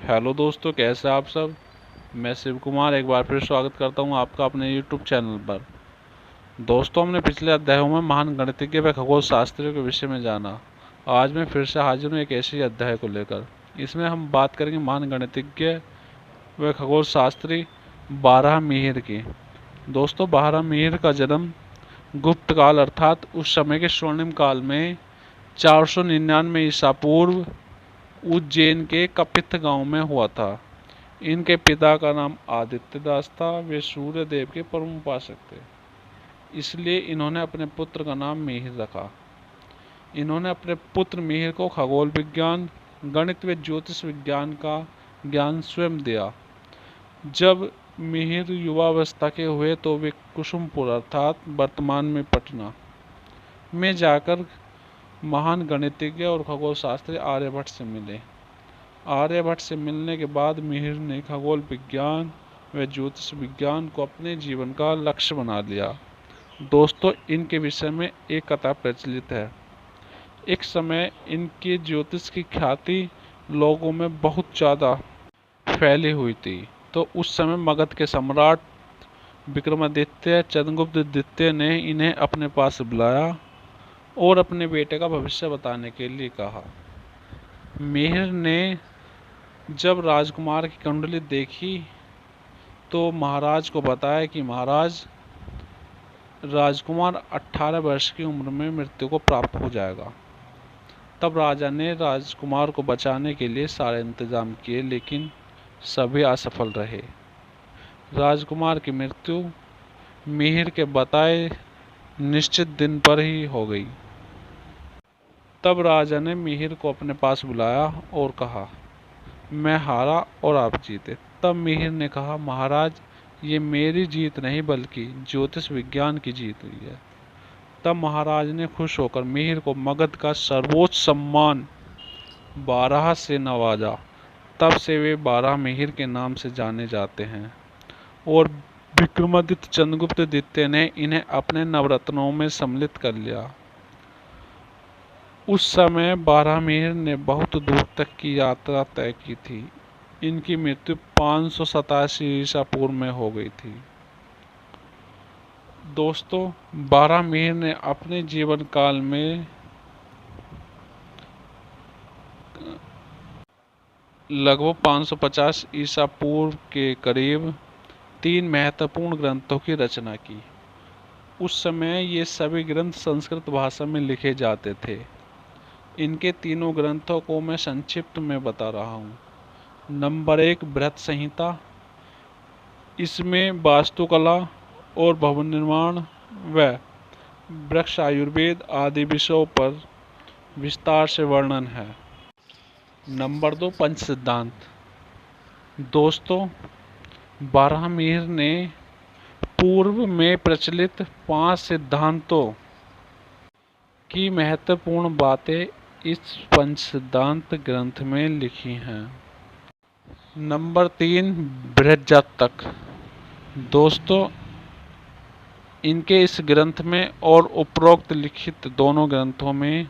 Hello दोस्तों, कैसे आप सब। मैं शिव कुमार एक बार फिर स्वागत करता हूं आपका अपने यूट्यूब चैनल पर। दोस्तों, हमने पिछले अध्यायों में महान गणितज्ञ व खगोल शास्त्रियों के विषय में जाना। आज मैं फिर से हाजिर हूं एक ऐसे ही अध्याय को लेकर। इसमें हम बात करेंगे महान गणितज्ञ व खगोल शास्त्री बारहमीर की। दोस्तों, बारहमीर का जन्म गुप्त काल अर्थात उस समय के स्वर्णिम काल में 499 ईसा पूर्व उज्जैन के कपित्थ गांव में हुआ था। इनके पिता का नाम आदित्य दास था। वे सूर्य देव के परम उपासक थे, इसलिए इन्होंने अपने पुत्र का नाम मिहिर रखा। इन्होंने अपने पुत्र मिहिर को खगोल विज्ञान, गणित व ज्योतिष विज्ञान का ज्ञान स्वयं दिया। जब मिहिर युवावस्था के हुए तो वे कुसुमपुर अर्थात वर्तमान में पटना में जाकर महान गणितज्ञ और खगोल शास्त्री आर्यभट्ट से मिले। आर्यभट्ट से मिलने के बाद मिहिर ने खगोल विज्ञान व ज्योतिष विज्ञान को अपने जीवन का लक्ष्य बना लिया। दोस्तों, इनके विषय में एक कथा प्रचलित है। एक समय इनके ज्योतिष की ख्याति लोगों में बहुत ज़्यादा फैली हुई थी। तो उस समय मगध के सम्राट विक्रमादित्य चंद्रगुप्त द्वितीय ने इन्हें अपने पास बुलाया और अपने बेटे का भविष्य बताने के लिए कहा। मिहिर ने जब राजकुमार की कुंडली देखी तो महाराज को बताया कि महाराज, राजकुमार 18 वर्ष की उम्र में मृत्यु को प्राप्त हो जाएगा। तब राजा ने राजकुमार को बचाने के लिए सारे इंतजाम किए, लेकिन सभी असफल रहे। राजकुमार की मृत्यु मिहिर के बताए निश्चित दिन पर ही हो गई। तब राजा ने मिहिर को अपने पास बुलाया और कहा, मैं हारा और आप जीते। तब मिहिर ने कहा, महाराज, ये मेरी जीत नहीं बल्कि ज्योतिष विज्ञान की जीत हुई है। तब महाराज ने खुश होकर मिहिर को मगध का सर्वोच्च सम्मान बारह से नवाजा। तब से वे बारह मिहिर के नाम से जाने जाते हैं और विक्रमादित्य चंद्रगुप्त द्वितीय ने इन्हें अपने नवरत्नों में सम्मिलित कर लिया। उस समय बारहमीर ने बहुत दूर तक की यात्रा तय की थी। इनकी मृत्यु 587 ईसा पूर्व में हो गई थी। दोस्तों, बारहमीर ने अपने जीवन काल में लगभग 550 ईसा पूर्व के करीब 3 महत्वपूर्ण ग्रंथों की रचना की। उस समय ये सभी ग्रंथ संस्कृत भाषा में लिखे जाते थे। इनके तीनों ग्रंथों को मैं संक्षिप्त में बता रहा हूँ। नंबर 1, बृहत संहिता। इसमें वास्तुकला और भवन निर्माण व वृक्ष आयुर्वेद आदि विषयों पर विस्तार से वर्णन है। नंबर 2, पंच सिद्धांत। दोस्तों, बारहमीर ने पूर्व में प्रचलित 5 सिद्धांतों की महत्वपूर्ण बातें इस पंच सिद्धांत ग्रंथ में लिखी हैं। नंबर 3, बृहज्जातक। दोस्तों, इनके इस ग्रंथ में और उपरोक्त लिखित दोनों ग्रंथों में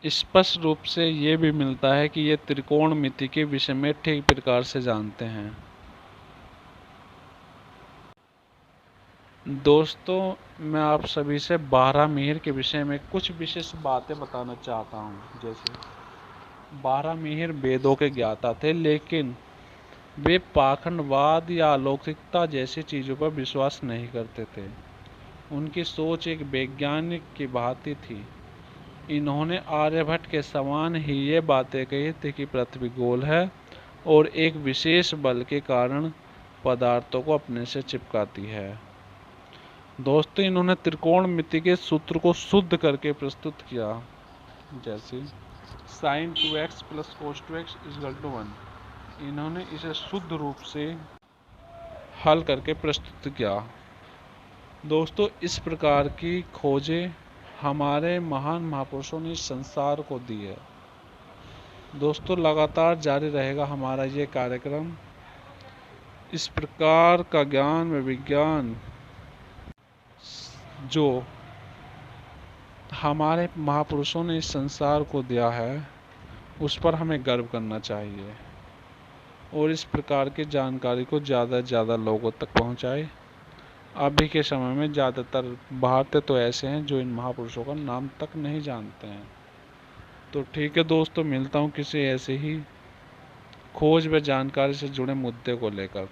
स्पष्ट रूप से ये भी मिलता है कि ये त्रिकोणमिति के विषय में ठीक प्रकार से जानते हैं। दोस्तों, मैं आप सभी से बारहमीर के विषय में कुछ विशेष बातें बताना चाहता हूँ। जैसे बारहमीर वेदों के ज्ञाता थे, लेकिन वे पाखंडवाद या अलौकिकता जैसी चीज़ों पर विश्वास नहीं करते थे। उनकी सोच एक वैज्ञानिक की भांति थी। इन्होंने आर्यभट्ट के समान ही ये बातें कही थी कि पृथ्वी गोल है और एक विशेष बल के कारण पदार्थों को अपने से चिपकाती है। दोस्तों, इन्होंने त्रिकोणमिति के सूत्र को शुद्ध करके प्रस्तुत किया। जैसे sin 2x + cos 2x = 1। इन्होंने इसे शुद्ध रूप से हल करके प्रस्तुत किया। दोस्तों, इस प्रकार की खोजें हमारे महान महापुरुषों ने संसार को दी है। दोस्तों, लगातार जारी रहेगा हमारा ये कार्यक्रम। इस प्रकार का ज्ञान व विज्ञान जो हमारे महापुरुषों ने इस संसार को दिया है, उस पर हमें गर्व करना चाहिए। और इस प्रकार की जानकारी को ज़्यादा से ज़्यादा लोगों तक पहुंचाए। अभी के समय में ज़्यादातर भारतीय तो ऐसे हैं जो इन महापुरुषों का नाम तक नहीं जानते हैं। तो ठीक है दोस्तों, मिलता हूँ किसी ऐसे ही खोज व जानकारी से जुड़े मुद्दे को लेकर।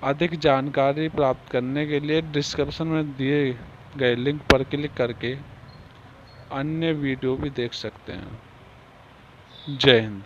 अधिक जानकारी प्राप्त करने के लिए डिस्क्रिप्शन में दिए गए लिंक पर क्लिक करके अन्य वीडियो भी देख सकते हैं। जय हिंद।